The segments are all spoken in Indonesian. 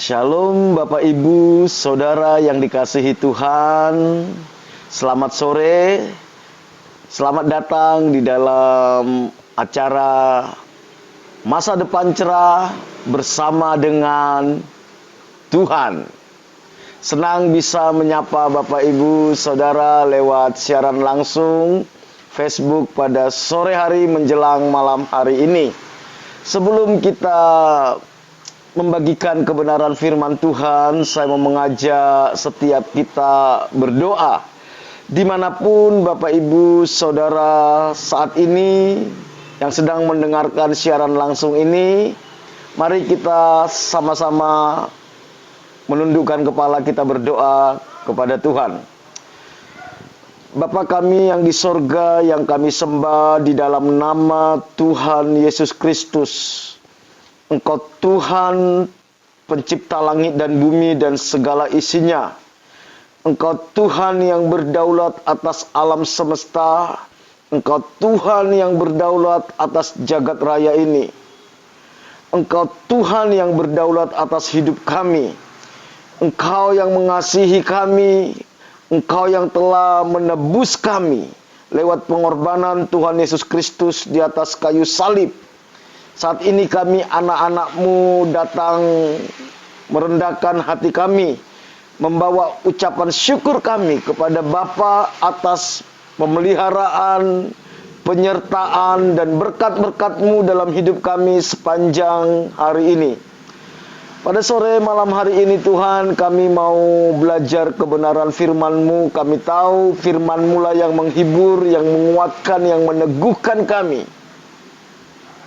Shalom Bapak Ibu, Saudara yang dikasihi Tuhan. Selamat sore. Selamat datang di dalam acara Masa Depan Cerah bersama dengan Tuhan. Senang bisa menyapa Bapak Ibu, Saudara lewat siaran langsung Facebook pada sore hari menjelang malam hari ini. Sebelum kita membagikan kebenaran firman Tuhan, saya mau mengajak setiap kita berdoa. Dimanapun Bapak Ibu Saudara saat ini yang sedang mendengarkan siaran langsung ini, mari kita sama-sama menundukkan kepala kita berdoa kepada Tuhan. Bapa kami yang di sorga, yang kami sembah di dalam nama Tuhan Yesus Kristus. Engkau Tuhan pencipta langit dan bumi dan segala isinya. Engkau Tuhan yang berdaulat atas alam semesta. Engkau Tuhan yang berdaulat atas jagat raya ini. Engkau Tuhan yang berdaulat atas hidup kami. Engkau yang mengasihi kami. Engkau yang telah menebus kami lewat pengorbanan Tuhan Yesus Kristus di atas kayu salib. Saat ini kami anak-anak-Mu datang merendahkan hati kami, membawa ucapan syukur kami kepada Bapa atas pemeliharaan, penyertaan dan berkat-berkat-Mu dalam hidup kami sepanjang hari ini. Pada sore malam hari ini Tuhan, kami mau belajar kebenaran firman-Mu. Kami tahu firman-Mu lah yang menghibur, yang menguatkan, yang meneguhkan kami.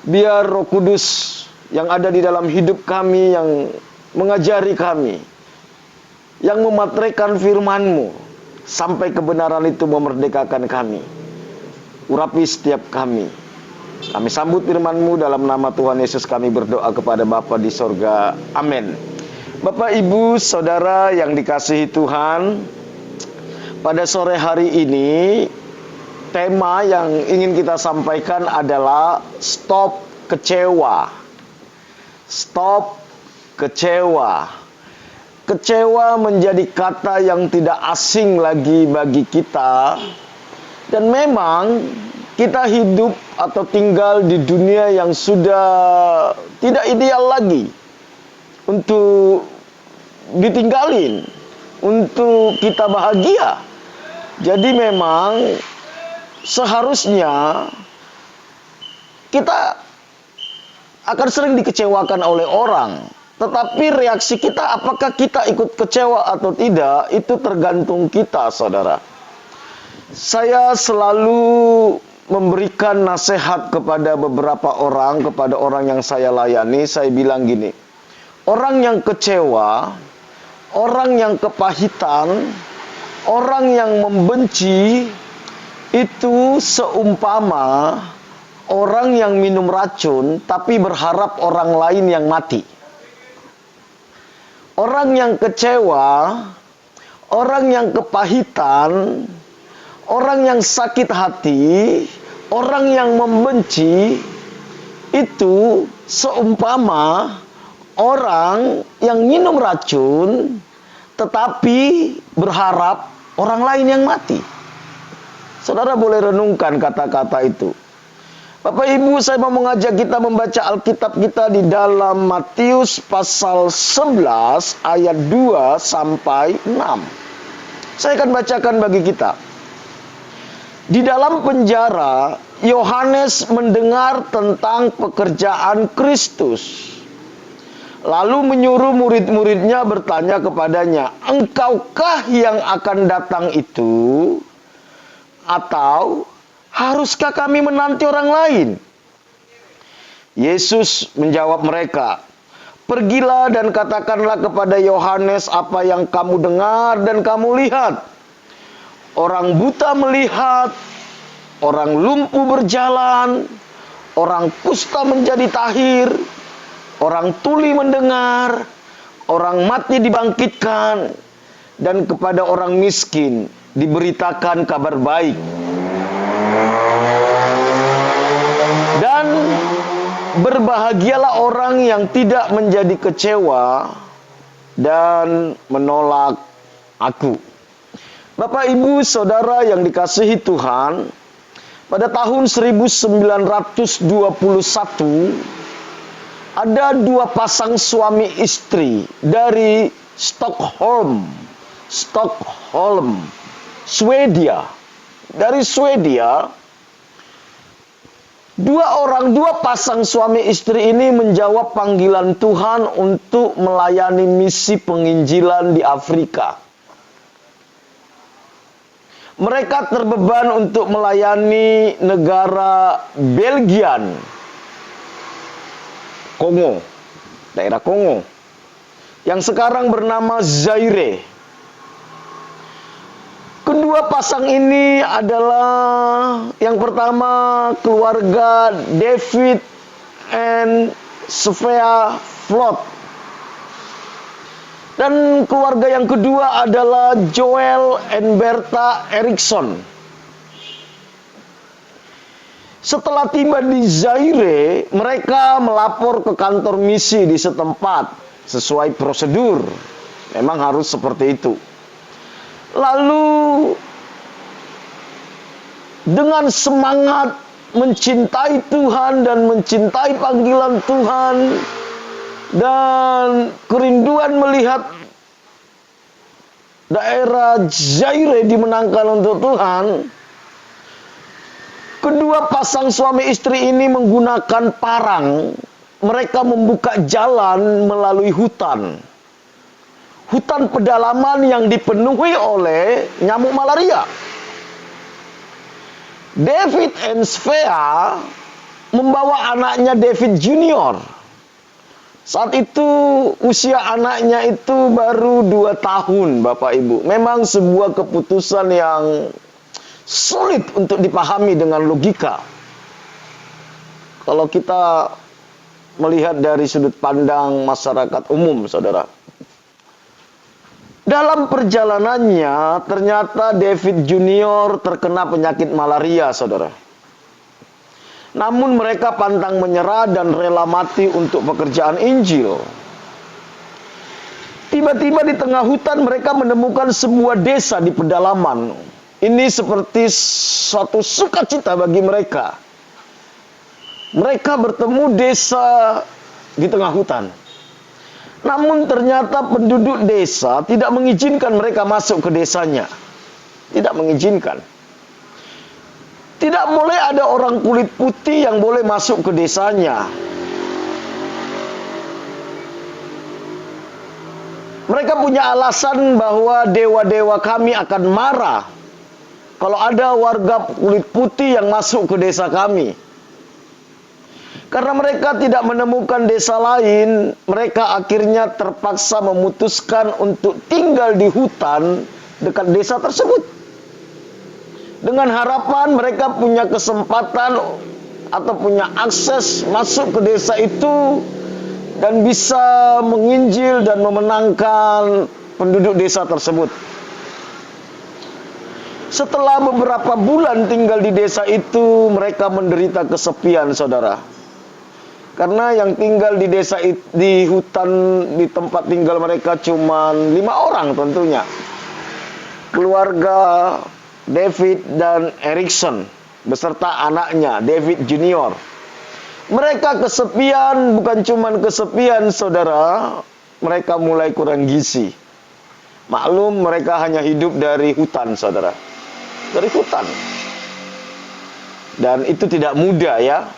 Biar Roh Kudus yang ada di dalam hidup kami, yang mengajari kami, yang memateraikan firman-Mu, sampai kebenaran itu memerdekakan kami. Urapi setiap kami. Kami sambut firman-Mu dalam nama Tuhan Yesus kami berdoa kepada Bapa di sorga. Amin. Bapak, Ibu, Saudara yang dikasihi Tuhan, pada sore hari ini tema yang ingin kita sampaikan adalah stop kecewa. Stop kecewa. Kecewa menjadi kata yang tidak asing lagi bagi kita. Dan memang kita hidup atau tinggal di dunia yang sudah tidak ideal lagi untuk ditinggalin, untuk kita bahagia. Jadi memang seharusnya kita akan sering dikecewakan oleh orang. Tetapi reaksi kita, apakah kita ikut kecewa atau tidak, itu tergantung kita, saudara. Saya selalu memberikan nasihat kepada beberapa orang, kepada orang yang saya layani. Saya bilang gini, orang yang kecewa, orang yang kepahitan, orang yang membenci, itu seumpama orang yang minum racun tapi berharap orang lain yang mati. Orang yang kecewa, orang yang kepahitan, orang yang sakit hati, orang yang membenci, itu seumpama orang yang minum racun tetapi berharap orang lain yang mati. Saudara boleh renungkan kata-kata itu. Bapak Ibu, saya mau mengajak kita membaca Alkitab kita di dalam Matius pasal 11 ayat 2 sampai 6. Saya akan bacakan bagi kita. Di dalam penjara, Yohanes mendengar tentang pekerjaan Kristus. Lalu menyuruh murid-muridnya bertanya kepadanya, "Engkaukah yang akan datang itu? Atau haruskah kami menanti orang lain?" Yesus menjawab mereka, "Pergilah dan katakanlah kepada Yohanes apa yang kamu dengar dan kamu lihat. Orang buta melihat, orang lumpuh berjalan, orang kusta menjadi tahir, orang tuli mendengar, orang mati dibangkitkan, dan kepada orang miskin diberitakan kabar baik. Dan berbahagialah orang yang tidak menjadi kecewa dan menolak aku. Bapak, Ibu, Saudara yang dikasihi Tuhan, pada tahun 1921 ada dua pasang suami istri dari Stockholm, Swedia. Dari Swedia, dua pasang suami istri ini menjawab panggilan Tuhan untuk melayani misi penginjilan di Afrika. Mereka terbeban untuk melayani negara Belgian, Kongo, daerah Kongo, yang sekarang bernama Zaire. Kedua pasang ini adalah yang pertama keluarga David and Sophia Flot. Dan keluarga yang kedua adalah Joel and Bertha Erickson. Setelah tiba di Zaire, mereka melapor ke kantor misi di setempat sesuai prosedur. Memang harus seperti itu. Lalu dengan semangat mencintai Tuhan dan mencintai panggilan Tuhan dan kerinduan melihat daerah Zaire dimenangkan untuk Tuhan, kedua pasang suami istri ini menggunakan parang. Mereka membuka jalan melalui hutan pedalaman yang dipenuhi oleh nyamuk malaria. David and Sophia membawa anaknya David Junior. Saat itu usia anaknya itu baru 2 tahun, Bapak Ibu. Memang sebuah keputusan yang sulit untuk dipahami dengan logika. Kalau kita melihat dari sudut pandang masyarakat umum, Saudara. Dalam perjalanannya, ternyata David Junior terkena penyakit malaria, Saudara. Namun mereka pantang menyerah dan rela mati untuk pekerjaan Injil. Tiba-tiba di tengah hutan mereka menemukan sebuah desa di pedalaman. Ini seperti suatu sukacita bagi mereka. Mereka bertemu desa di tengah hutan. Namun ternyata penduduk desa tidak mengizinkan mereka masuk ke desanya. Tidak mengizinkan. Tidak boleh ada orang kulit putih yang boleh masuk ke desanya. Mereka punya alasan bahwa dewa-dewa kami akan marah kalau ada warga kulit putih yang masuk ke desa kami. Karena mereka tidak menemukan desa lain, mereka akhirnya terpaksa memutuskan untuk tinggal di hutan dekat desa tersebut. Dengan harapan mereka punya kesempatan atau punya akses masuk ke desa itu dan bisa menginjil dan memenangkan penduduk desa tersebut. Setelah beberapa bulan tinggal di desa itu, mereka menderita kesepian, Saudara. Karena yang tinggal di desa di hutan di tempat tinggal mereka cuma 5 orang tentunya. Keluarga David dan Erickson beserta anaknya David Junior. Mereka kesepian, bukan cuma kesepian, Saudara. Mereka mulai kurang gizi. Maklum mereka hanya hidup dari hutan, Saudara. Dari hutan. Dan itu tidak mudah ya.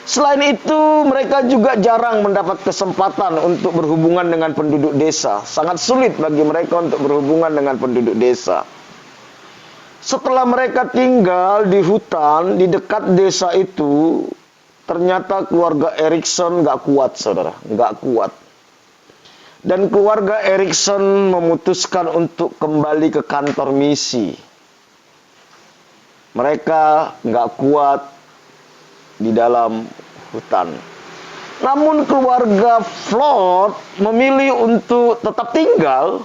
Selain itu, mereka juga jarang mendapat kesempatan untuk berhubungan dengan penduduk desa. Sangat sulit bagi mereka untuk berhubungan dengan penduduk desa. Setelah mereka tinggal di hutan, di dekat desa itu, ternyata keluarga Erickson gak kuat, Saudara. Gak kuat. Dan keluarga Erickson memutuskan untuk kembali ke kantor misi. Mereka gak kuat di dalam hutan. Namun keluarga Flot memilih untuk tetap tinggal.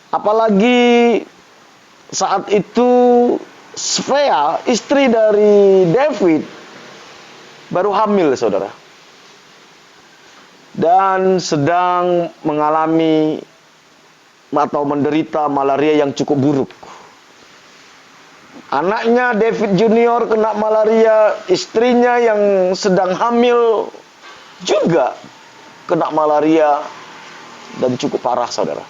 Apalagi saat itu Sophia, istri dari David, baru hamil, Saudara. dan sedang mengalami atau menderita malaria yang cukup buruk. Anaknya David Junior kena malaria, istrinya yang sedang hamil juga kena malaria dan cukup parah, saudara.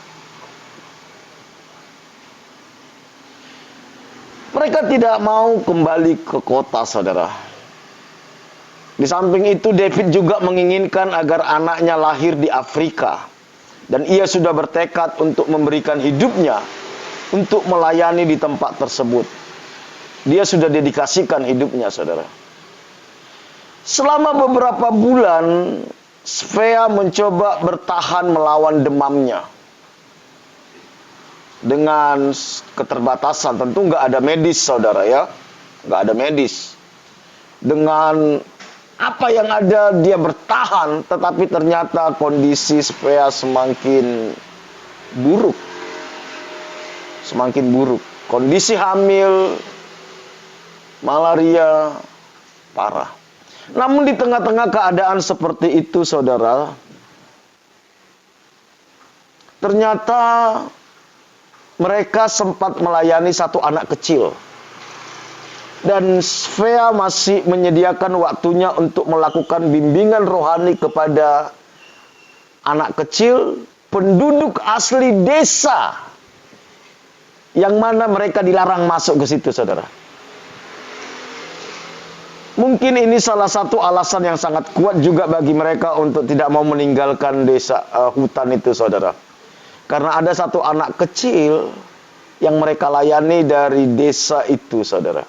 Mereka tidak mau kembali ke kota, saudara. Di samping itu, David juga menginginkan agar anaknya lahir di Afrika. Dan ia sudah bertekad untuk memberikan hidupnya untuk melayani di tempat tersebut. Dia sudah dedikasikan hidupnya, saudara. Selama beberapa bulan, Svea mencoba bertahan melawan demamnya. Dengan keterbatasan, tentu nggak ada medis, saudara ya. Nggak ada medis. Dengan apa yang ada, dia bertahan. Tetapi ternyata kondisi Svea semakin buruk. Semakin buruk. Kondisi hamil, malaria parah. Namun di tengah-tengah keadaan seperti itu, saudara, ternyata mereka sempat melayani satu anak kecil. Dan Svea masih menyediakan waktunya untuk melakukan bimbingan rohani kepada anak kecil penduduk asli desa yang mana mereka dilarang masuk ke situ, saudara. Mungkin ini salah satu alasan yang sangat kuat juga bagi mereka untuk tidak mau meninggalkan desa hutan itu, saudara. Karena ada satu anak kecil yang mereka layani dari desa itu, saudara.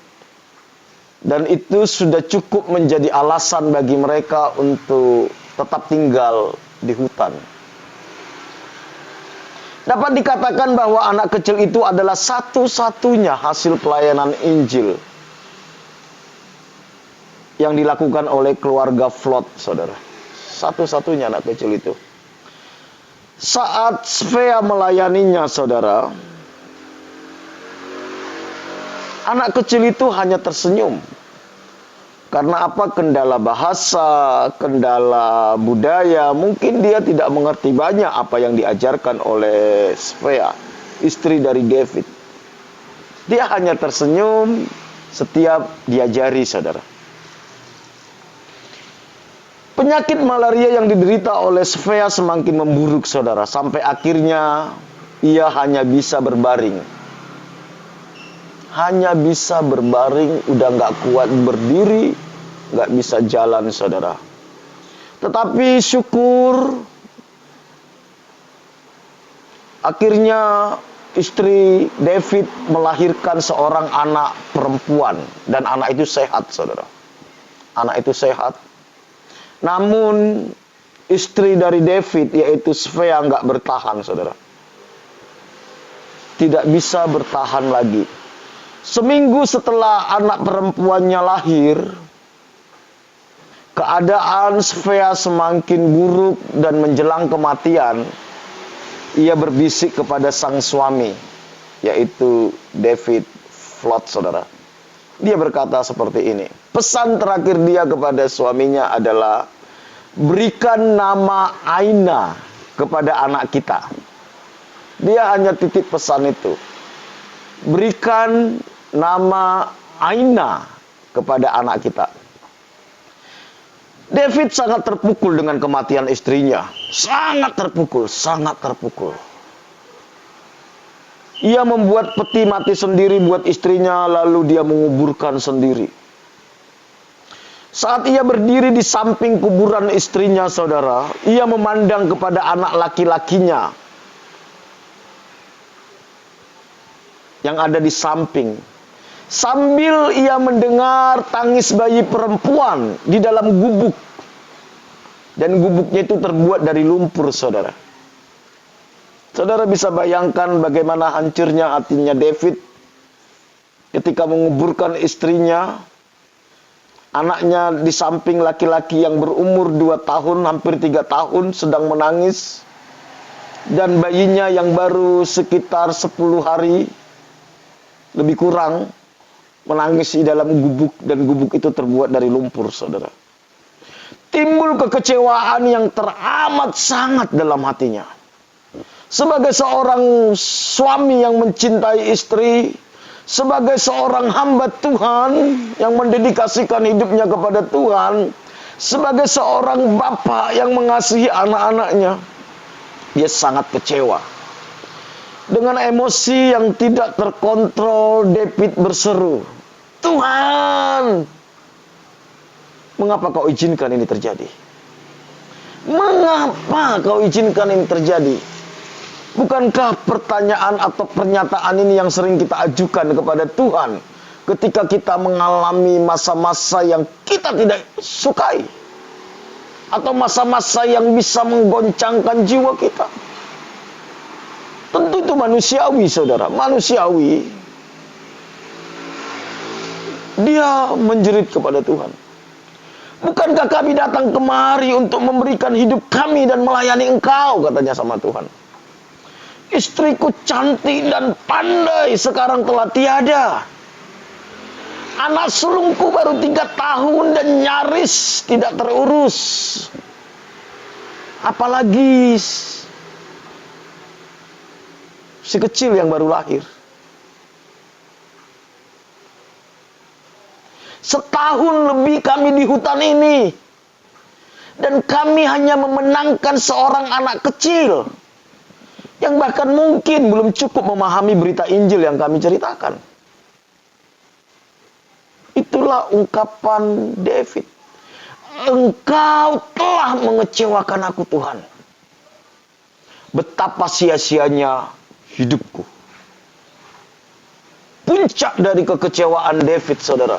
Dan itu sudah cukup menjadi alasan bagi mereka untuk tetap tinggal di hutan. Dapat dikatakan bahwa anak kecil itu adalah satu-satunya hasil pelayanan Injil yang dilakukan oleh keluarga Flot, saudara. Satu-satunya anak kecil itu. Saat Svea melayaninya, saudara, anak kecil itu hanya tersenyum. Karena apa? Kendala bahasa, kendala budaya. Mungkin dia tidak mengerti banyak apa yang diajarkan oleh Svea, istri dari David. Dia hanya tersenyum setiap diajari, saudara. Penyakit malaria yang diderita oleh Svea semakin memburuk, saudara. Sampai akhirnya ia hanya bisa berbaring. Hanya bisa berbaring, udah gak kuat berdiri, gak bisa jalan, saudara. Tetapi syukur, akhirnya istri David melahirkan seorang anak perempuan. Dan anak itu sehat, saudara. Anak itu sehat. Namun istri dari David, yaitu Svea, gak bertahan, saudara. Tidak bisa bertahan lagi. Seminggu setelah anak perempuannya lahir, keadaan Svea semakin buruk dan menjelang kematian. Ia berbisik kepada sang suami, yaitu David Flot, saudara. Dia berkata seperti ini. Pesan terakhir dia kepada suaminya adalah, berikan nama Aina kepada anak kita. Dia hanya titip pesan itu. Berikan nama Aina kepada anak kita. David sangat terpukul dengan kematian istrinya. Sangat terpukul, sangat terpukul. Ia membuat peti mati sendiri buat istrinya, lalu dia menguburkan sendiri. Saat ia berdiri di samping kuburan istrinya, saudara, ia memandang kepada anak laki-lakinya yang ada di samping. Sambil ia mendengar tangis bayi perempuan di dalam gubuk. Dan gubuknya itu terbuat dari lumpur, saudara. Saudara bisa bayangkan bagaimana hancurnya hatinya David ketika menguburkan istrinya. Anaknya di samping laki-laki yang berumur 2 tahun, hampir 3 tahun, sedang menangis. Dan bayinya yang baru sekitar 10 hari, lebih kurang, menangis di dalam gubuk. Dan gubuk itu terbuat dari lumpur, saudara. timbul kekecewaan yang teramat sangat dalam hatinya. Sebagai seorang suami yang mencintai istri, sebagai seorang hamba Tuhan yang mendedikasikan hidupnya kepada Tuhan, sebagai seorang bapak yang mengasihi anak-anaknya, dia sangat kecewa. Dengan emosi yang tidak terkontrol, David berseru, "Tuhan, mengapa kau izinkan ini terjadi? Mengapa kau izinkan ini terjadi?" Bukankah pertanyaan atau pernyataan ini yang sering kita ajukan kepada Tuhan ketika kita mengalami masa-masa yang kita tidak sukai, atau masa-masa yang bisa menggoncangkan jiwa kita? Tentu itu manusiawi, saudara, manusiawi. Dia menjerit kepada Tuhan. "Bukankah kami datang kemari untuk memberikan hidup kami dan melayani Engkau?" katanya sama Tuhan. "Istriku cantik dan pandai sekarang telah tiada. Anak sulungku baru 3 tahun dan nyaris tidak terurus. Apalagi si kecil yang baru lahir. Setahun lebih kami di hutan ini, dan kami hanya memenangkan seorang anak kecil yang bahkan mungkin belum cukup memahami berita Injil yang kami ceritakan." Itulah ungkapan David. "Engkau telah mengecewakan aku, Tuhan. Betapa sia-sianya hidupku." Puncak dari kekecewaan David, saudara,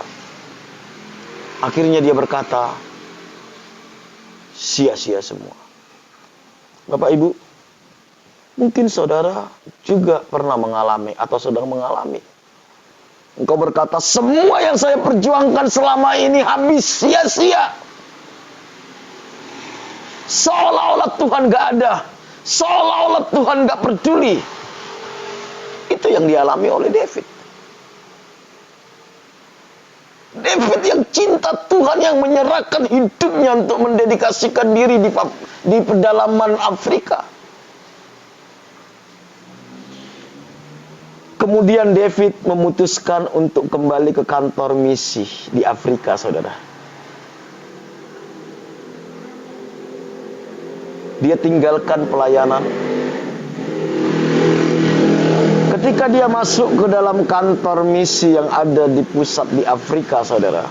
akhirnya dia berkata, sia-sia semua. Bapak Ibu, mungkin saudara juga pernah mengalami atau sedang mengalami. Engkau berkata, "Semua yang saya perjuangkan selama ini habis sia-sia. Seolah-olah Tuhan gak ada. Seolah-olah Tuhan gak peduli." Itu yang dialami oleh David. David yang cinta Tuhan, yang menyerahkan hidupnya untuk mendedikasikan diri di pedalaman Afrika. Kemudian David memutuskan untuk kembali ke kantor misi di Afrika, saudara. Dia tinggalkan pelayanan. Ketika dia masuk ke dalam kantor misi yang ada di pusat di Afrika, saudara,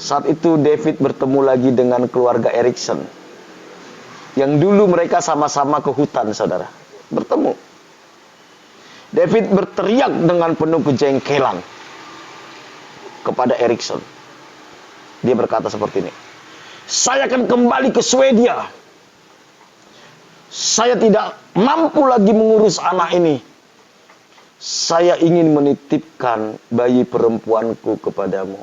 saat itu David bertemu lagi dengan keluarga Erikson, yang dulu mereka sama-sama ke hutan, saudara. Bertemu. David berteriak dengan penuh kejengkelan kepada Erikson. Dia berkata seperti ini, "Saya akan kembali ke Swedia. Saya tidak mampu lagi mengurus anak ini. Saya ingin menitipkan bayi perempuanku kepadamu."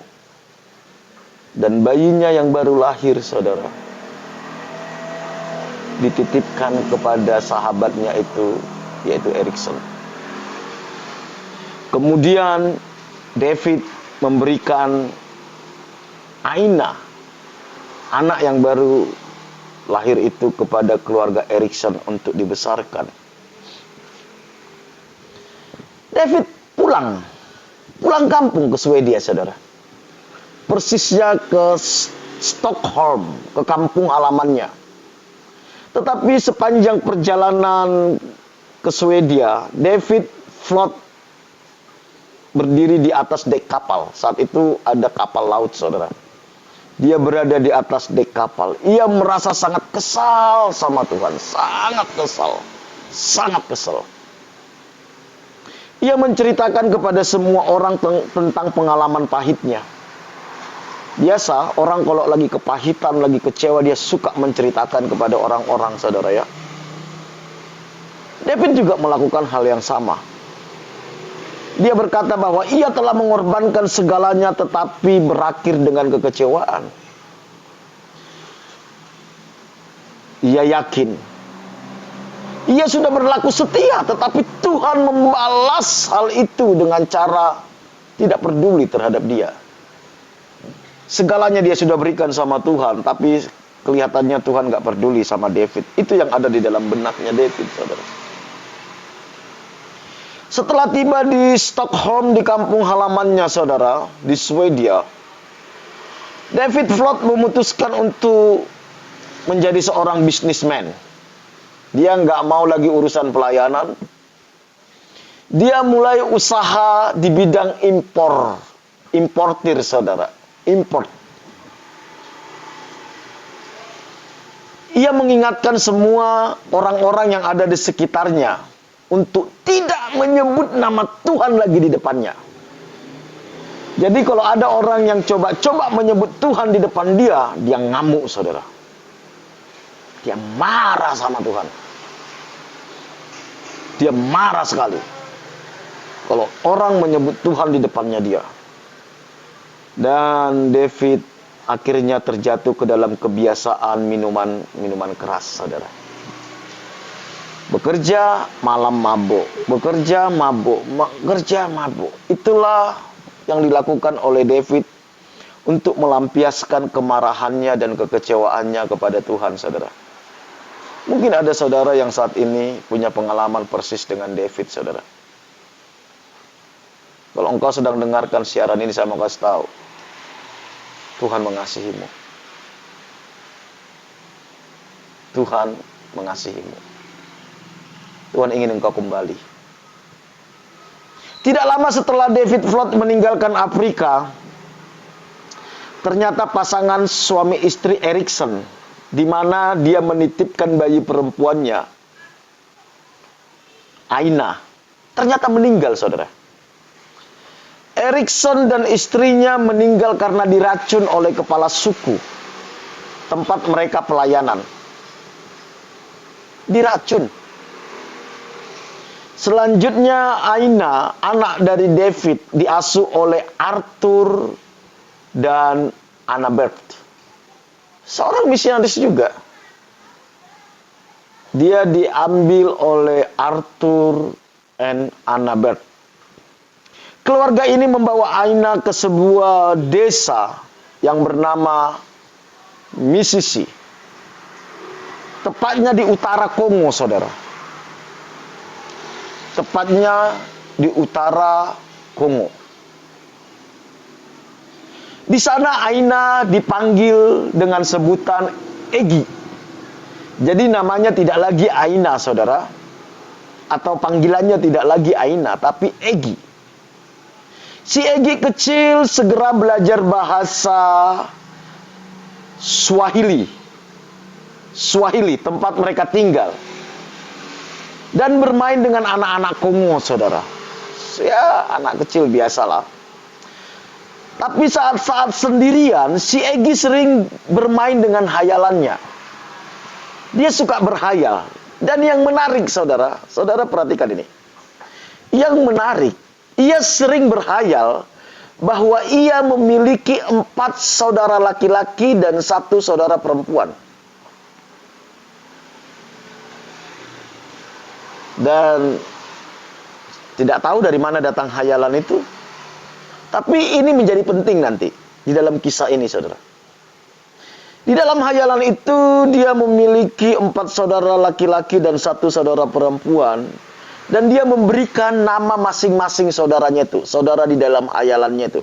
Dan bayinya yang baru lahir, saudara, dititipkan kepada sahabatnya itu, yaitu Erikson. Kemudian David memberikan Aina, anak yang baru lahir itu, kepada keluarga Erikson untuk dibesarkan. David pulang kampung ke Swedia, saudara. Persisnya ke Stockholm, ke kampung halamannya. Tetapi sepanjang perjalanan ke Swedia, David float, berdiri di atas dek kapal. Saat itu ada kapal laut, saudara. Dia berada di atas dek kapal. Ia merasa sangat kesal sama Tuhan. Sangat kesal. Sangat kesal. Ia menceritakan kepada semua orang tentang pengalaman pahitnya. Biasa, orang kalau lagi kepahitan, lagi kecewa, dia suka menceritakan kepada orang-orang, saudara ya. David juga melakukan hal yang sama. Dia berkata bahwa ia telah mengorbankan segalanya, tetapi berakhir dengan kekecewaan. Ia yakin ia sudah berlaku setia, tetapi Tuhan membalas hal itu dengan cara tidak peduli terhadap dia. Segalanya dia sudah berikan sama Tuhan, tapi kelihatannya Tuhan gak peduli sama David. Itu yang ada di dalam benaknya David, saudara. Setelah tiba di Stockholm, di kampung halamannya, saudara, di Swedia, David Flott memutuskan untuk menjadi seorang bisnismen. Dia nggak mau lagi urusan pelayanan. Dia mulai usaha di bidang importir, saudara. Import. Ia mengingatkan semua orang-orang yang ada di sekitarnya untuk tidak menyebut nama Tuhan lagi di depannya. Jadi kalau ada orang yang coba menyebut Tuhan di depan dia ngamuk, saudara. Dia marah sama Tuhan. Dia marah sekali kalau orang menyebut Tuhan di depannya dia. Dan David akhirnya terjatuh ke dalam kebiasaan minuman keras, saudara. Bekerja malam mabuk, bekerja mabuk, bekerja mabuk. Itulah yang dilakukan oleh David untuk melampiaskan kemarahannya dan kekecewaannya kepada Tuhan, saudara. Mungkin ada saudara yang saat ini punya pengalaman persis dengan David, saudara. Kalau engkau sedang dengarkan siaran ini, saya mau kasih tahu, Tuhan mengasihimu. Tuhan mengasihimu. Tuhan ingin engkau kembali. Tidak lama setelah David Flott meninggalkan Afrika, ternyata pasangan suami istri Erikson, di mana dia menitipkan bayi perempuannya, Aina, ternyata meninggal, saudara. Erikson dan istrinya meninggal karena diracun oleh kepala suku tempat mereka pelayanan. Diracun. Selanjutnya Aina, anak dari David, diasuh oleh Arthur dan Annabeth, seorang misionaris juga. Dia diambil oleh Arthur dan Annabeth. Keluarga ini membawa Aina ke sebuah desa yang bernama Misisi, tepatnya di utara Kongo, saudara. Tepatnya di utara Kongo. Di sana Aina dipanggil dengan sebutan Egi. Jadi namanya tidak lagi Aina, saudara. Atau panggilannya tidak lagi Aina, tapi Egi. Si Egi kecil segera belajar bahasa Swahili, tempat mereka tinggal, dan bermain dengan anak-anak Kongo, saudara. Ya, anak kecil biasalah. Tapi saat-saat sendirian, si Egi sering bermain dengan hayalannya. Dia suka berhayal. Dan yang menarik, saudara perhatikan ini. Yang menarik, ia sering berhayal bahwa ia memiliki 4 saudara laki-laki dan 1 saudara perempuan. Dan tidak tahu dari mana datang hayalan itu. Tapi ini menjadi penting nanti di dalam kisah ini, saudara. Di dalam hayalan itu dia memiliki 4 saudara laki-laki dan 1 saudara perempuan. Dan dia memberikan nama masing-masing saudaranya itu, saudara di dalam hayalannya itu.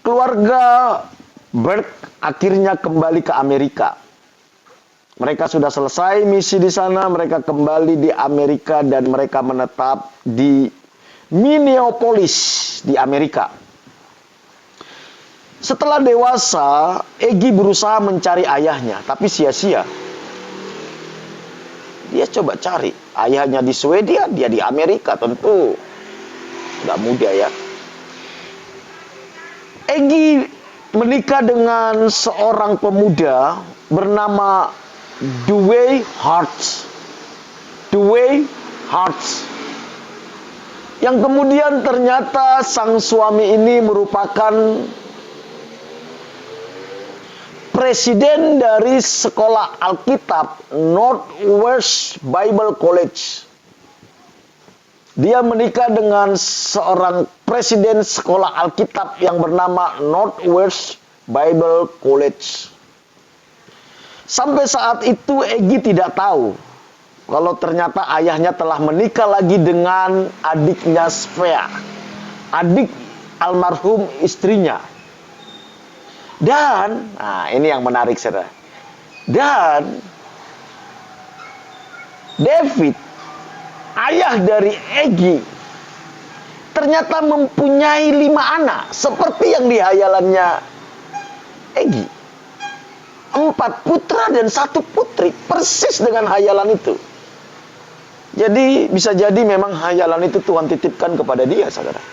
Keluarga Burke akhirnya kembali ke Amerika. Mereka sudah selesai misi di sana, mereka kembali di Amerika dan mereka menetap di Minneapolis di Amerika. Setelah dewasa, Egi berusaha mencari ayahnya, tapi sia-sia. Dia coba cari ayahnya di Swedia, dia di Amerika, tentu tidak mudah ya. Egi menikah dengan seorang pemuda bernama Dwayne Hart. Yang kemudian ternyata sang suami ini merupakan presiden dari sekolah Alkitab Northwest Bible College. Dia menikah dengan seorang presiden sekolah Alkitab yang bernama Northwest Bible College. Sampai saat itu Egy tidak tahu kalau ternyata ayahnya telah menikah lagi dengan adiknya Svea, adik almarhum istrinya. Dan, nah ini yang menarik saudara. Dan David, ayah dari Egy, ternyata mempunyai 5 anak seperti yang dihayalannya Egy. 4 putra dan 1 putri, persis dengan hayalan itu. Jadi bisa jadi memang hayalan itu Tuhan titipkan kepada dia, saudara.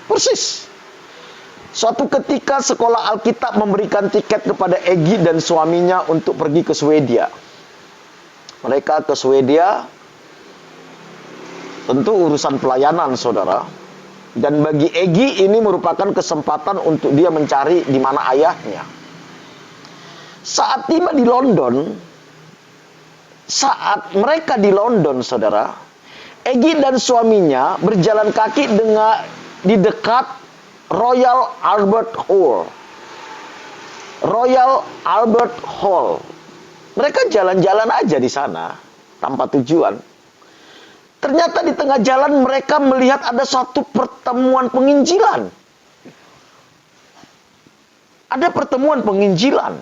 Persis. Suatu ketika sekolah Alkitab memberikan tiket kepada Egy dan suaminya untuk pergi ke Swedia. Mereka ke Swedia, tentu urusan pelayanan, saudara. Dan bagi Egy ini merupakan kesempatan untuk dia mencari di mana ayahnya. Saat tiba di London, saat mereka di London, saudara, Egy dan suaminya berjalan kaki di dekat Royal Albert Hall. Royal Albert Hall. Mereka jalan-jalan aja di sana tanpa tujuan. Ternyata di tengah jalan mereka melihat ada satu pertemuan penginjilan. Ada pertemuan penginjilan.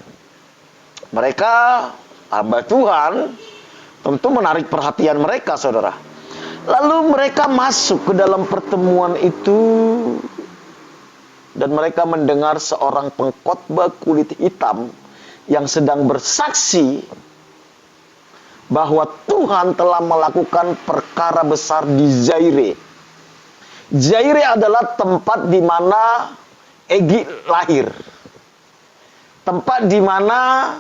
Mereka, hamba Tuhan, tentu menarik perhatian mereka, saudara. Lalu mereka masuk ke dalam pertemuan itu. Dan mereka mendengar seorang pengkhotbah kulit hitam yang sedang bersaksi bahwa Tuhan telah melakukan perkara besar di Zaire. Zaire adalah tempat di mana Egy lahir. Tempat di mana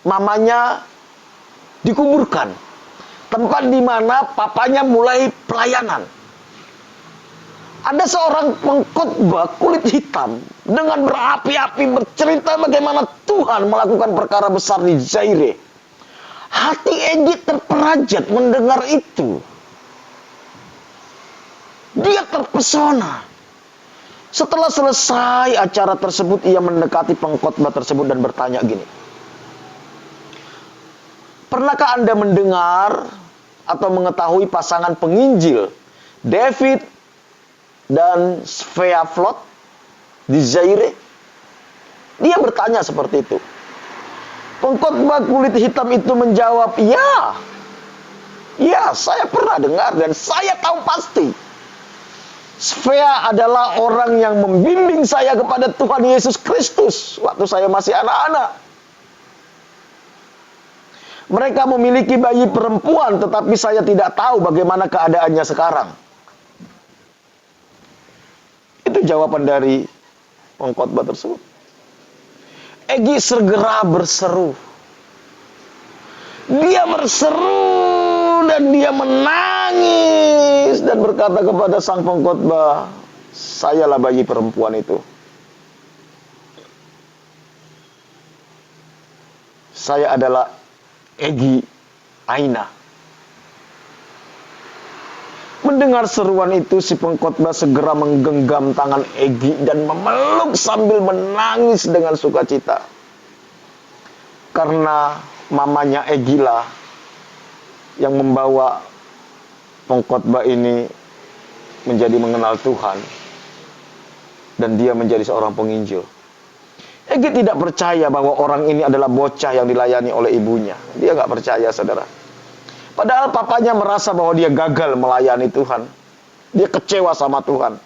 mamanya dikuburkan. Tempat di mana papanya mulai pelayanan. Ada seorang pengkhotbah kulit hitam dengan berapi-api bercerita bagaimana Tuhan melakukan perkara besar di Zaire. Hati Egy terperajat mendengar itu. Dia terpesona. Setelah selesai acara tersebut, ia mendekati pengkhotbah tersebut dan bertanya gini. Pernahkah Anda mendengar atau mengetahui pasangan penginjil David dan Svea Flot di Zaire? Dia bertanya seperti itu. Pengkhotbah kulit hitam itu menjawab, ya, saya pernah dengar dan saya tahu pasti. Svea adalah orang yang membimbing saya kepada Tuhan Yesus Kristus waktu saya masih anak-anak. Mereka memiliki bayi perempuan, tetapi saya tidak tahu bagaimana keadaannya sekarang. Itu jawaban dari pengkhotbah tersebut. Egy segera berseru. Dia berseru dan dia menangis dan berkata kepada sang pengkhotbah, sayalah bayi perempuan itu. Saya adalah Egy Aina. Mendengar seruan itu, si pengkhotbah segera menggenggam tangan Egy dan memeluk sambil menangis dengan sukacita. Karena mamanya Egy lah yang membawa pengkhotbah ini menjadi mengenal Tuhan. Dan dia menjadi seorang penginjil. Egy tidak percaya bahwa orang ini adalah bocah yang dilayani oleh ibunya. Dia nggak percaya, saudara. Padahal papanya merasa bahwa dia gagal melayani Tuhan. Dia kecewa sama Tuhan.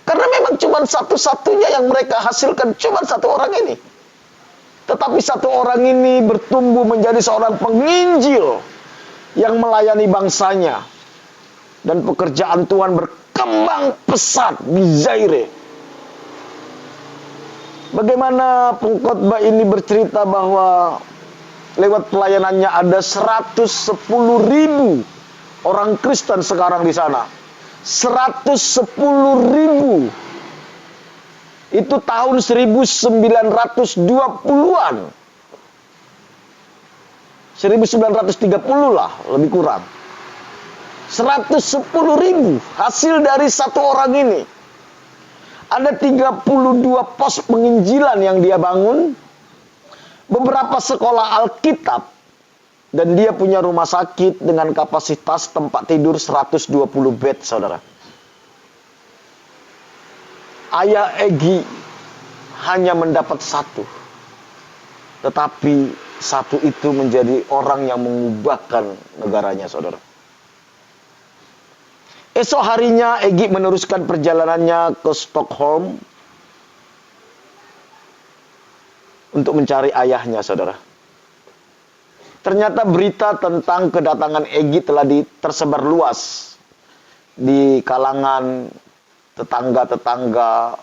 Karena memang cuma satu-satunya yang mereka hasilkan, cuma satu orang ini. Tetapi satu orang ini bertumbuh menjadi seorang penginjil yang melayani bangsanya. Dan pekerjaan Tuhan berkembang pesat di Zaire. Bagaimana pengkhotbah ini bercerita bahwa lewat pelayanannya ada 110.000 orang Kristen sekarang di sana. 110.000. Itu tahun 1920-an. 1930 lah, lebih kurang. 110.000 hasil dari satu orang ini. Ada 32 pos penginjilan yang dia bangun, beberapa sekolah Alkitab, dan dia punya rumah sakit dengan kapasitas tempat tidur 120 bed, saudara. Ayah Egy hanya mendapat satu, tetapi satu itu menjadi orang yang mengubahkan negaranya, saudara. Esok harinya Egy meneruskan perjalanannya ke Stockholm untuk mencari ayahnya, saudara. Ternyata berita tentang kedatangan Egy telah tersebar luas di kalangan tetangga-tetangga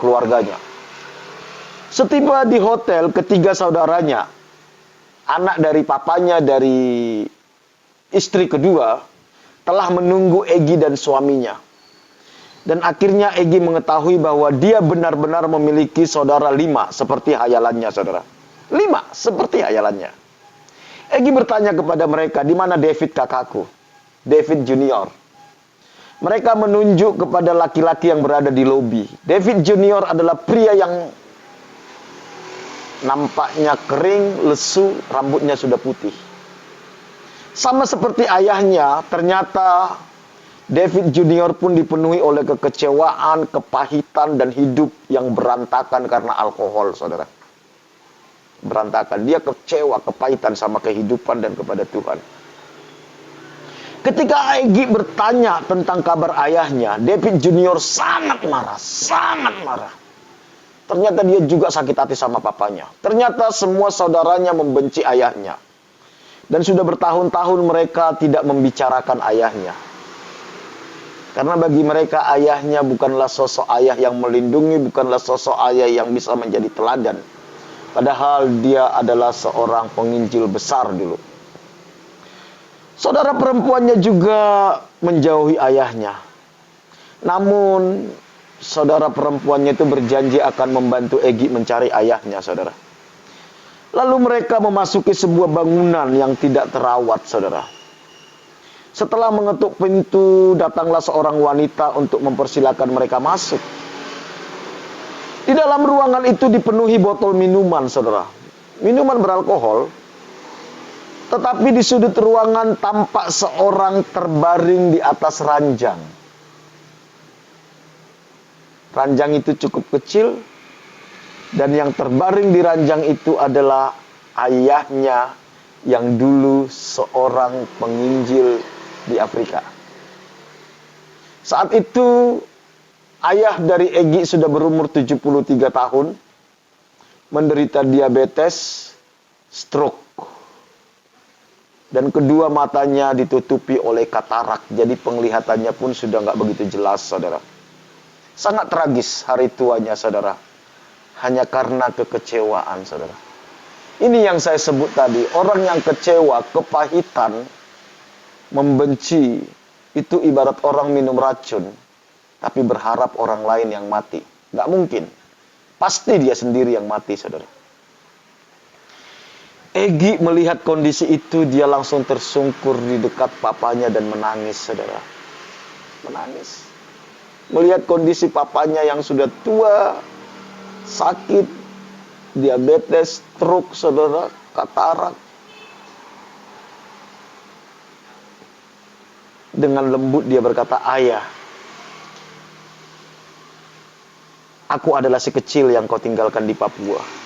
keluarganya. Setiba di hotel, ketiga saudaranya, anak dari papanya, dari istri kedua, telah menunggu Egy dan suaminya. Dan akhirnya Egy mengetahui bahwa dia benar-benar memiliki saudara 5 seperti hayalannya, saudara. 5 seperti hayalannya. Egy bertanya kepada mereka, "Di mana David kakakku? David Junior." Mereka menunjuk kepada laki-laki yang berada di lobi. David Junior adalah pria yang nampaknya kering, lesu, rambutnya sudah putih. Sama seperti ayahnya, ternyata David Junior pun dipenuhi oleh kekecewaan, kepahitan, dan hidup yang berantakan karena alkohol, saudara. Berantakan. Dia kecewa, kepahitan sama kehidupan dan kepada Tuhan. Ketika Egy bertanya tentang kabar ayahnya, David Junior sangat marah, sangat marah. Ternyata dia juga sakit hati sama papanya. Ternyata semua saudaranya membenci ayahnya. Dan sudah bertahun-tahun mereka tidak membicarakan ayahnya. Karena bagi mereka ayahnya bukanlah sosok ayah yang melindungi, bukanlah sosok ayah yang bisa menjadi teladan. Padahal dia adalah seorang penginjil besar dulu. Saudara perempuannya juga menjauhi ayahnya. Namun saudara perempuannya itu berjanji akan membantu Egy mencari ayahnya, saudara. Lalu mereka memasuki sebuah bangunan yang tidak terawat, saudara. Setelah mengetuk pintu, datanglah seorang wanita untuk mempersilakan mereka masuk. Di dalam ruangan itu dipenuhi botol minuman, saudara. Minuman beralkohol. Tetapi di sudut ruangan tampak seorang terbaring di atas ranjang. Ranjang itu cukup kecil. Dan yang terbaring di ranjang itu adalah ayahnya yang dulu seorang penginjil di Afrika. Saat itu ayah dari Egy sudah berumur 73 tahun. Menderita diabetes, stroke. Dan kedua matanya ditutupi oleh katarak. Jadi penglihatannya pun sudah nggak begitu jelas, saudara. Sangat tragis hari tuanya, saudara. Hanya karena kekecewaan, saudara. Ini yang saya sebut tadi. Orang yang kecewa, kepahitan, membenci. Itu ibarat orang minum racun. Tapi berharap orang lain yang mati. Nggak mungkin. Pasti dia sendiri yang mati, saudara. Egy melihat kondisi itu, dia langsung tersungkur di dekat papanya dan menangis, saudara. Menangis. Melihat kondisi papanya yang sudah tua, sakit, diabetes, stroke, saudara, katarak. Dengan lembut dia berkata, "Ayah, aku adalah si kecil yang kau tinggalkan di Papua."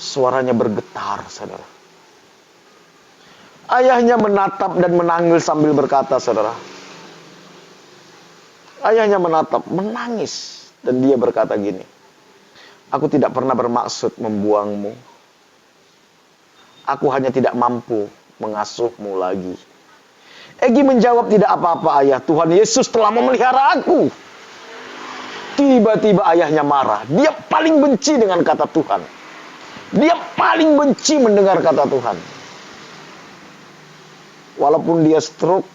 Suaranya bergetar, saudara. Ayahnya menatap dan menangis sambil berkata, saudara. Ayahnya menatap, menangis. Dan dia berkata gini, "Aku tidak pernah bermaksud membuangmu. Aku hanya tidak mampu mengasuhmu lagi." Egy menjawab, "Tidak apa-apa ayah, Tuhan Yesus telah memelihara aku." Tiba-tiba ayahnya marah. Dia paling benci dengan kata Tuhan. Dia paling benci mendengar kata Tuhan. Walaupun dia stroke,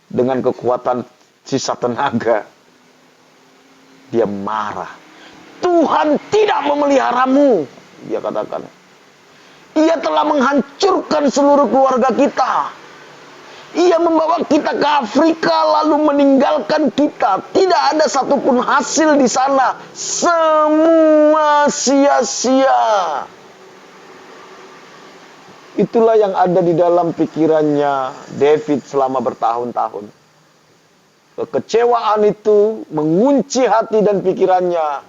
dengan kekuatan sisa tenaga, dia marah. "Tuhan tidak memeliharamu," dia katakan. Ia telah menghancurkan seluruh keluarga kita. Ia membawa kita ke Afrika lalu meninggalkan kita. Tidak ada satupun hasil di sana. Semua sia-sia. Itulah yang ada di dalam pikirannya David selama bertahun-tahun. Kekecewaan itu mengunci hati dan pikirannya.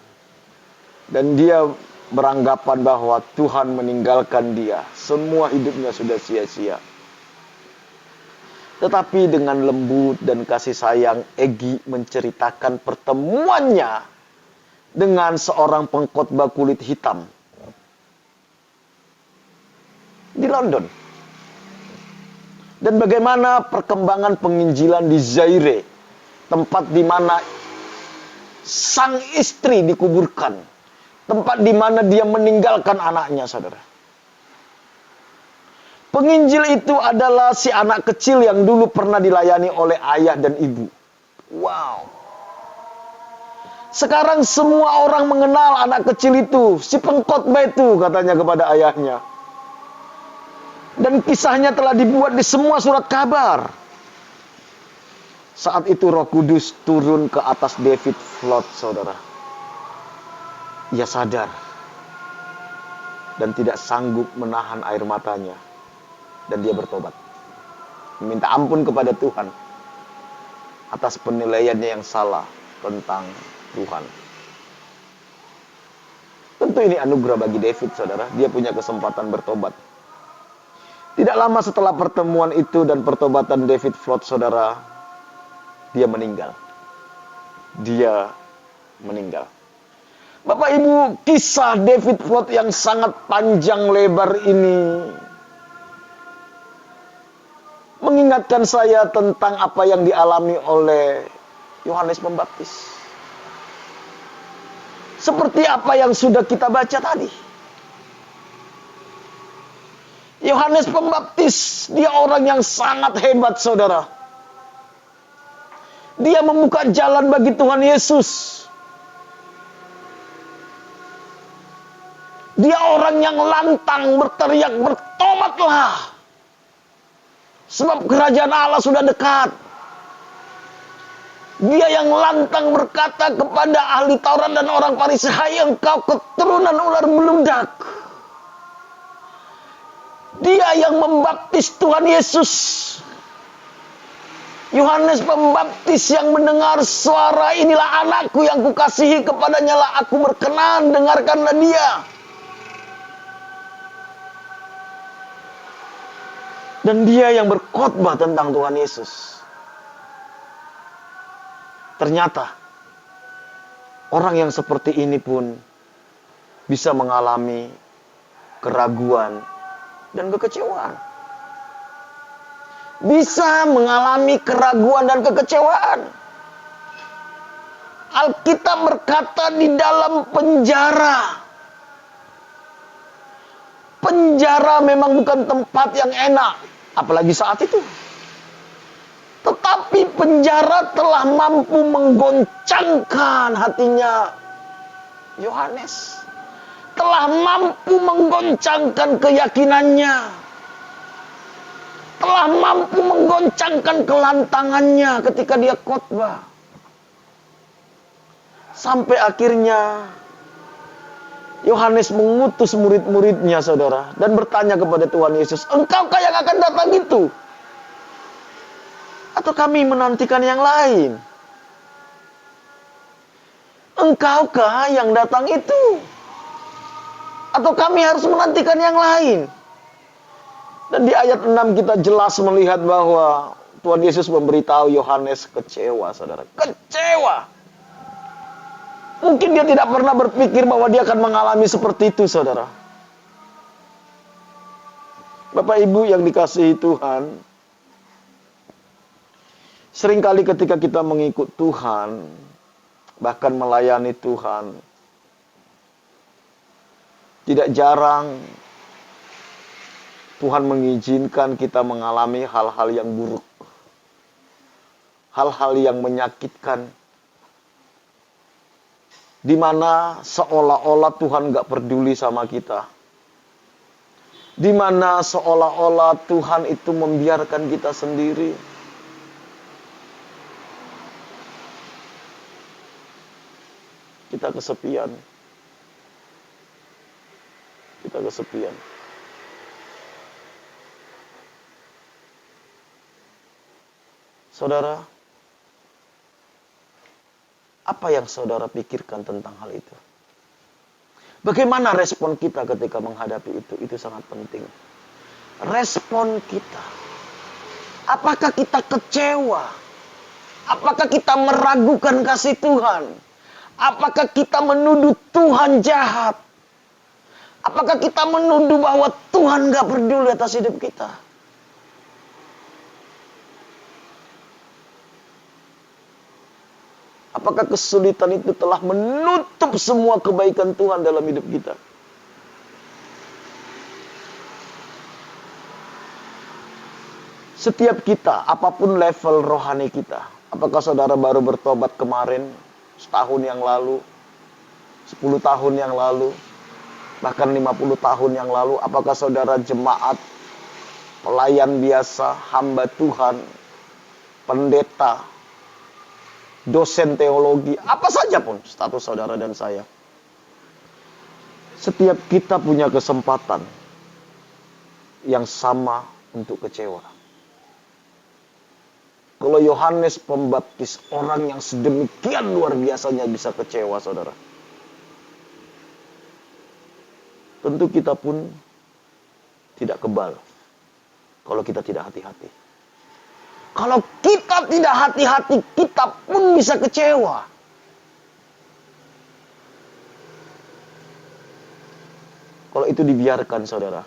Dan dia beranggapan bahwa Tuhan meninggalkan dia. Semua hidupnya sudah sia-sia. Tetapi dengan lembut dan kasih sayang, Egi menceritakan pertemuannya dengan seorang pengkhotbah kulit hitam di London. Dan bagaimana perkembangan penginjilan di Zaire, tempat di mana sang istri dikuburkan, tempat di mana dia meninggalkan anaknya, saudara. Penginjil itu adalah si anak kecil yang dulu pernah dilayani oleh ayah dan ibu. Wow. Sekarang semua orang mengenal anak kecil itu, si pengkhotbah itu, katanya kepada ayahnya. Dan kisahnya telah dibuat di semua surat kabar. Saat itu Roh Kudus turun ke atas David Flood, saudara. Ia sadar dan tidak sanggup menahan air matanya. Dan dia bertobat, meminta ampun kepada Tuhan atas penilaiannya yang salah tentang Tuhan. Tentu ini anugerah bagi David, saudara. Dia punya kesempatan bertobat. Tidak lama setelah pertemuan itu dan pertobatan David Flood, saudara, dia meninggal. Dia meninggal. Bapak Ibu, kisah David Flood yang sangat panjang lebar ini mengingatkan saya tentang apa yang dialami oleh Yohanes Pembaptis. Seperti apa yang sudah kita baca tadi. Yohanes Pembaptis, dia orang yang sangat hebat, saudara. Dia membuka jalan bagi Tuhan Yesus. Dia orang yang lantang berteriak, "Bertobatlah! Sebab kerajaan Allah sudah dekat." Dia yang lantang berkata kepada ahli Taurat dan orang Farisi, "Hai engkau keturunan ular beludak." Dia yang membaptis Tuhan Yesus. Yohanes Pembaptis yang mendengar suara, "Inilah anakku yang kukasihi, kepadanya lah aku berkenan, dengarkanlah dia." Dan dia yang berkhotbah tentang Tuhan Yesus. Ternyata orang yang seperti ini pun bisa mengalami keraguan dan kekecewaan. Bisa mengalami keraguan dan kekecewaan. Alkitab berkata di dalam penjara. Penjara memang bukan tempat yang enak, apalagi saat itu. Tetapi penjara telah mampu menggoncangkan hatinya Yohanes. Telah mampu menggoncangkan keyakinannya. Telah mampu menggoncangkan kelantangannya ketika dia khotbah. Sampai akhirnya Yohanes mengutus murid-muridnya, saudara, dan bertanya kepada Tuhan Yesus, "Engkaukah yang akan datang itu? Atau kami menantikan yang lain?" Engkaukah yang datang itu? Atau kami harus menantikan yang lain? Dan di ayat 6 kita jelas melihat bahwa Tuhan Yesus memberitahu Yohanes kecewa, saudara. Kecewa. Mungkin dia tidak pernah berpikir bahwa dia akan mengalami seperti itu, saudara. Bapak Ibu yang dikasihi Tuhan, seringkali ketika kita mengikut Tuhan, bahkan melayani Tuhan, tidak jarang Tuhan mengizinkan kita mengalami hal-hal yang buruk. Hal-hal yang menyakitkan. Di mana seolah-olah Tuhan gak peduli sama kita. Di mana seolah-olah Tuhan itu membiarkan kita sendiri. Kita kesepian. Kita kesepian. Saudara, apa yang saudara pikirkan tentang hal itu? Bagaimana respon kita ketika menghadapi itu? Itu sangat penting. Respon kita. Apakah kita kecewa? Apakah kita meragukan kasih Tuhan? Apakah kita menuduh Tuhan jahat? Apakah kita menuduh bahwa Tuhan gak peduli atas hidup kita? Apakah kesulitan itu telah menutup semua kebaikan Tuhan dalam hidup kita? Setiap kita, apapun level rohani kita, apakah saudara baru bertobat kemarin, setahun yang lalu, 10 tahun yang lalu, bahkan 50 tahun yang lalu, apakah saudara jemaat, pelayan biasa, hamba Tuhan, pendeta, dosen teologi, apa saja pun status saudara dan saya. Setiap kita punya kesempatan yang sama untuk kecewa. Kalau Yohanes Pembaptis, orang yang sedemikian luar biasanya bisa kecewa, saudara. Tentu kita pun tidak kebal kalau kita tidak hati-hati. Kalau kita tidak hati-hati, kita pun bisa kecewa. Kalau itu dibiarkan, saudara,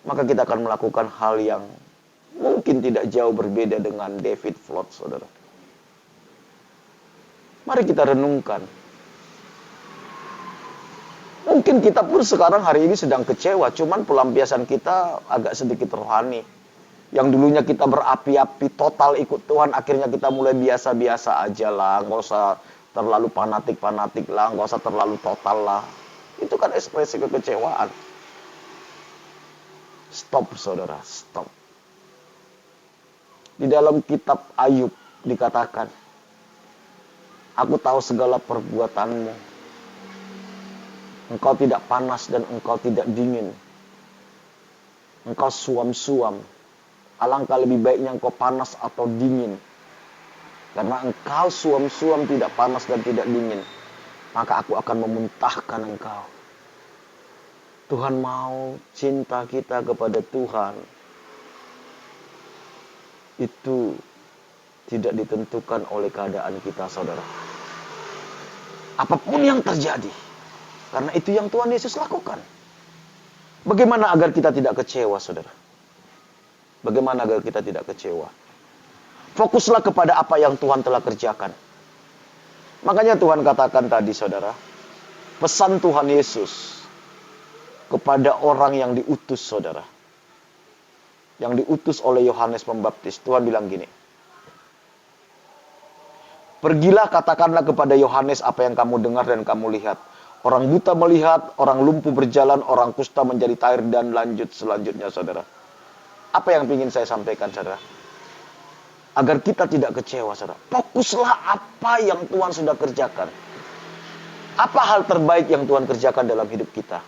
maka kita akan melakukan hal yang mungkin tidak jauh berbeda dengan David Flood, saudara. Mari kita renungkan. Mungkin kita pun sekarang hari ini sedang kecewa, cuman pelampiasan kita agak sedikit rohani. Yang dulunya kita berapi-api total ikut Tuhan, akhirnya kita mulai biasa-biasa aja lah. Nggak usah terlalu fanatik lah, nggak usah terlalu total lah. Itu kan ekspresi kekecewaan. Stop, saudara, stop. Di dalam kitab Ayub dikatakan, aku tahu segala perbuatanmu. Engkau tidak panas dan engkau tidak dingin. Engkau suam-suam. Alangkah lebih baiknya engkau panas atau dingin. Karena engkau suam-suam, tidak panas dan tidak dingin, maka aku akan memuntahkan engkau. Tuhan mau cinta kita kepada Tuhan itu tidak ditentukan oleh keadaan kita, saudara. Apapun yang terjadi, karena itu yang Tuhan Yesus lakukan. Bagaimana agar kita tidak kecewa, saudara? Bagaimana agar kita tidak kecewa? Fokuslah kepada apa yang Tuhan telah kerjakan. Makanya Tuhan katakan tadi, saudara, pesan Tuhan Yesus kepada orang yang diutus, saudara. Yang diutus oleh Yohanes Pembaptis. Tuhan bilang gini, pergilah katakanlah kepada Yohanes apa yang kamu dengar dan kamu lihat. Orang buta melihat, orang lumpuh berjalan, orang kusta menjadi tahir, dan lanjut selanjutnya, saudara. Apa yang ingin saya sampaikan, saudara? Agar kita tidak kecewa, saudara. Fokuslah apa yang Tuhan sudah kerjakan. Apa hal terbaik yang Tuhan kerjakan dalam hidup kita?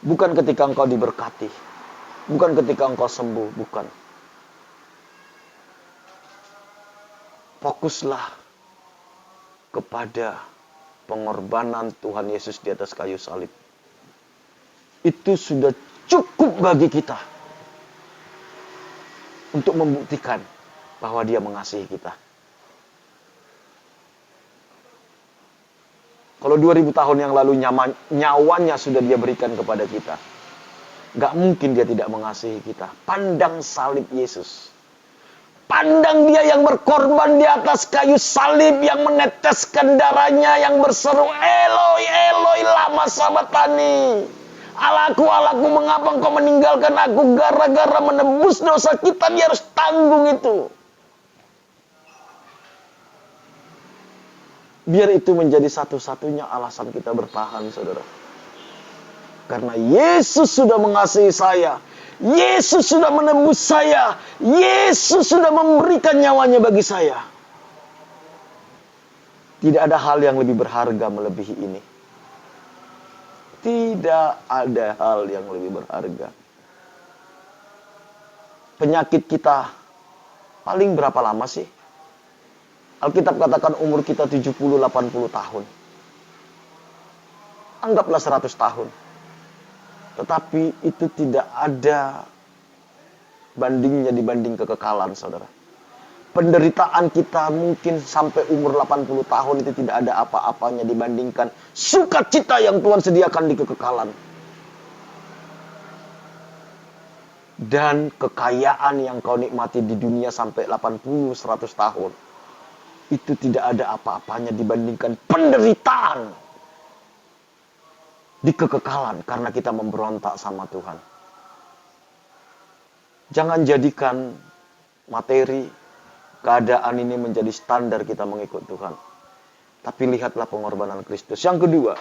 Bukan ketika engkau diberkati. Bukan ketika engkau sembuh. Bukan. Fokuslah kepada pengorbanan Tuhan Yesus di atas kayu salib. Itu sudah cukup bagi kita untuk membuktikan bahwa Dia mengasihi kita. Kalau 2000 tahun yang lalu nyawanya sudah Dia berikan kepada kita, gak mungkin Dia tidak mengasihi kita. Pandang salib Yesus. Pandang Dia yang berkorban di atas kayu salib, yang meneteskan darahnya, yang berseru, Eloi, Eloi, lama sabachthani. Allahku, Allahku, mengapa engkau meninggalkan aku? Gara-gara menebus dosa kita, Dia harus tanggung itu. Biar itu menjadi satu-satunya alasan kita bertahan, saudara. Karena Yesus sudah mengasihi saya. Yesus sudah menebus saya. Yesus sudah memberikan nyawanya bagi saya. Tidak ada hal yang lebih berharga melebihi ini. Tidak ada hal yang lebih berharga. Penyakit kita paling berapa lama sih? Alkitab katakan umur kita 70-80 tahun. Anggaplah 100 tahun. Tetapi itu tidak ada bandingnya dibanding kekekalan, saudara. Penderitaan kita mungkin sampai umur 80 tahun itu tidak ada apa-apanya dibandingkan sukacita yang Tuhan sediakan di kekekalan. Dan kekayaan yang kau nikmati di dunia sampai 80-100 tahun, itu tidak ada apa-apanya dibandingkan penderitaan di kekekalan karena kita memberontak sama Tuhan. Jangan jadikan materi, keadaan ini menjadi standar kita mengikut Tuhan. Tapi lihatlah pengorbanan Kristus. Yang kedua,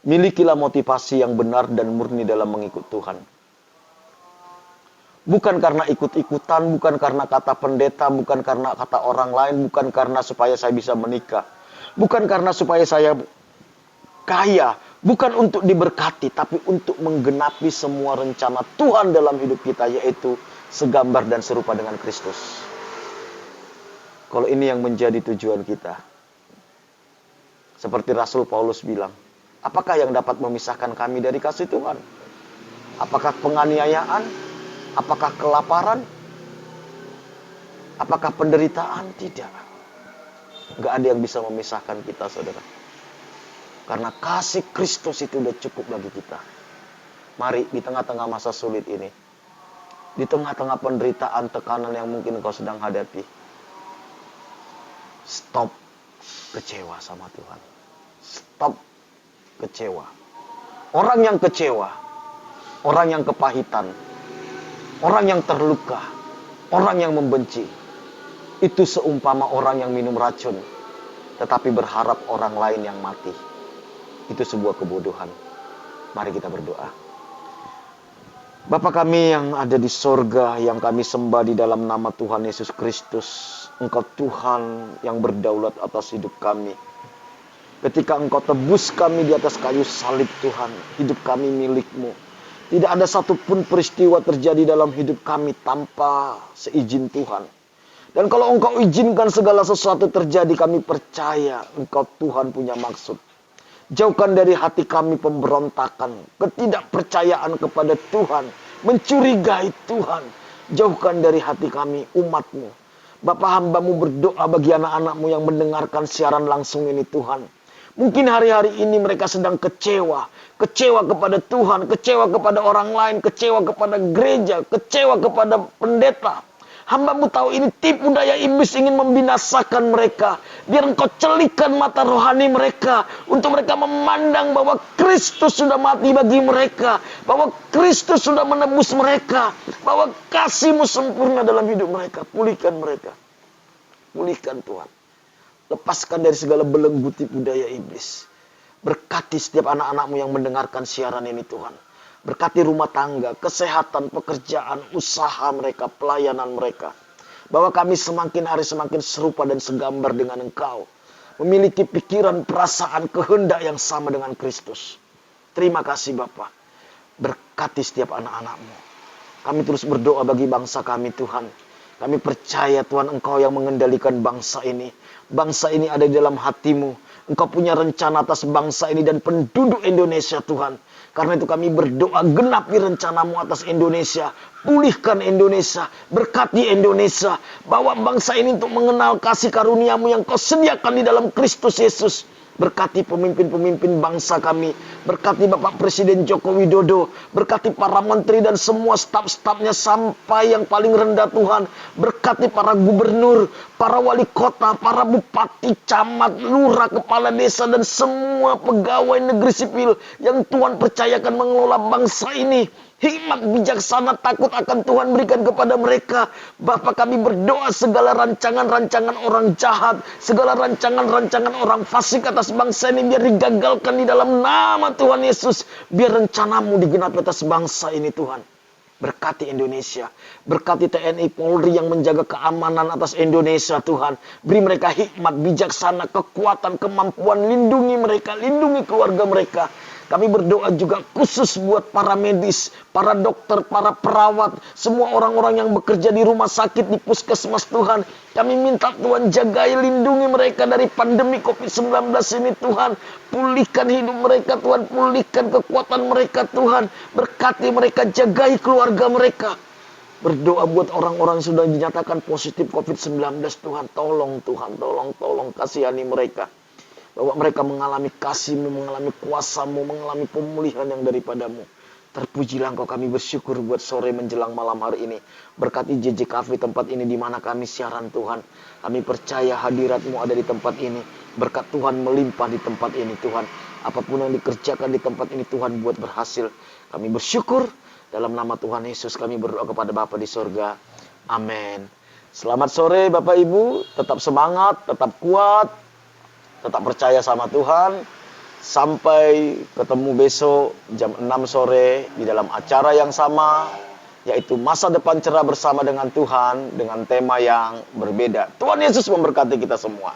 milikilah motivasi yang benar dan murni dalam mengikut Tuhan. Bukan karena ikut-ikutan, bukan karena kata pendeta, bukan karena kata orang lain, bukan karena supaya saya bisa menikah. Bukan karena supaya saya kaya, bukan untuk diberkati, tapi untuk menggenapi semua rencana Tuhan dalam hidup kita, yaitu segambar dan serupa dengan Kristus. Kalau ini yang menjadi tujuan kita. Seperti Rasul Paulus bilang, apakah yang dapat memisahkan kami dari kasih Tuhan? Apakah penganiayaan? Apakah kelaparan? Apakah penderitaan? Tidak. Gak ada yang bisa memisahkan kita, saudara. Karena kasih Kristus itu udah cukup bagi kita. Mari di tengah-tengah masa sulit ini, di tengah-tengah penderitaan, tekanan yang mungkin kau sedang hadapi, stop kecewa sama Tuhan. Stop kecewa. Orang yang kecewa, orang yang kepahitan, orang yang terluka, orang yang membenci, itu seumpama orang yang minum racun, tetapi berharap orang lain yang mati. Itu sebuah kebodohan. Mari kita berdoa. Bapa kami yang ada di sorga, yang kami sembah di dalam nama Tuhan Yesus Kristus. Engkau Tuhan yang berdaulat atas hidup kami. Ketika Engkau tebus kami di atas kayu salib Tuhan, hidup kami milik-Mu. Tidak ada satupun peristiwa terjadi dalam hidup kami tanpa seizin Tuhan. Dan kalau Engkau izinkan segala sesuatu terjadi, kami percaya Engkau Tuhan punya maksud. Jauhkan dari hati kami pemberontakan, ketidakpercayaan kepada Tuhan, mencurigai Tuhan. Jauhkan dari hati kami umat-Mu. Bapa, hamba-Mu berdoa bagi anak-anak-Mu yang mendengarkan siaran langsung ini Tuhan. Mungkin hari-hari ini mereka sedang kecewa. Kecewa kepada Tuhan, kecewa kepada orang lain, kecewa kepada gereja, kecewa kepada pendeta. Hamba-Mu tahu ini tipu daya iblis ingin membinasakan mereka. Biar Engkau celikan mata rohani mereka. Untuk mereka memandang bahwa Kristus sudah mati bagi mereka. Bahwa Kristus sudah menebus mereka. Bahwa kasih-Mu sempurna dalam hidup mereka. Pulihkan mereka. Pulihkan Tuhan. Lepaskan dari segala belenggu tipu daya iblis. Berkati setiap anak-anak-Mu yang mendengarkan siaran ini Tuhan. Berkati rumah tangga, kesehatan, pekerjaan, usaha mereka, pelayanan mereka. Bahwa kami semakin hari semakin serupa dan segambar dengan Engkau. Memiliki pikiran, perasaan, kehendak yang sama dengan Kristus. Terima kasih Bapa. Berkati setiap anak-anak-Mu. Kami terus berdoa bagi bangsa kami Tuhan. Kami percaya Tuhan Engkau yang mengendalikan bangsa ini. Bangsa ini ada di dalam hati-Mu. Engkau punya rencana atas bangsa ini dan penduduk Indonesia Tuhan. Karena itu kami berdoa, genapi rencana-Mu atas Indonesia. Pulihkan Indonesia, berkati Indonesia. Bawa bangsa ini untuk mengenal kasih karunia-Mu yang Kau sediakan di dalam Kristus Yesus. Berkati pemimpin-pemimpin bangsa kami. Berkati Bapak Presiden Joko Widodo. Berkati para menteri dan semua staf-stafnya sampai yang paling rendah Tuhan. Berkati para gubernur, para wali kota, para bupati, camat, lurah, kepala desa, dan semua pegawai negeri sipil yang Tuhan percayakan mengelola bangsa ini. hikmat bijaksana takut akan Tuhan berikan kepada mereka. Bapa, kami berdoa segala rancangan-rancangan orang jahat, segala rancangan-rancangan orang fasik atas bangsa ini biar digagalkan di dalam nama Tuhan Yesus. Biar rencanamu digenapi atas bangsa ini Tuhan. Berkati Indonesia, berkati TNI Polri yang menjaga keamanan atas Indonesia Tuhan. Beri mereka hikmat, bijaksana, kekuatan, kemampuan. Lindungi mereka, lindungi keluarga mereka. Kami berdoa juga khusus buat para medis, para dokter, para perawat, semua orang-orang yang bekerja di rumah sakit, di puskesmas Tuhan. Kami minta Tuhan jagai, lindungi mereka dari pandemi COVID-19 ini Tuhan. Pulihkan hidup mereka Tuhan, pulihkan kekuatan mereka Tuhan. Berkati mereka, jagai keluarga mereka. Berdoa buat orang-orang yang sudah dinyatakan positif COVID-19 Tuhan. Tolong Tuhan, tolong kasihani mereka. Bahwa mereka mengalami kasih-Mu, mengalami kuasa-Mu, mengalami pemulihan yang daripadamu. Terpujilah Engkau, kami bersyukur buat sore menjelang malam hari ini. Berkati JJKV tempat ini di mana kami siaran Tuhan. Kami percaya hadirat-Mu ada di tempat ini. Berkat Tuhan melimpah di tempat ini Tuhan. Apapun yang dikerjakan di tempat ini Tuhan buat berhasil. Kami bersyukur dalam nama Tuhan Yesus kami berdoa kepada Bapa di sorga. Amin. Selamat sore Bapak Ibu. Tetap semangat, tetap kuat. Tetap percaya sama Tuhan. Sampai ketemu besok jam 6 sore di dalam acara yang sama, yaitu masa depan cerah bersama dengan Tuhan dengan tema yang berbeda. Tuhan Yesus memberkati kita semua.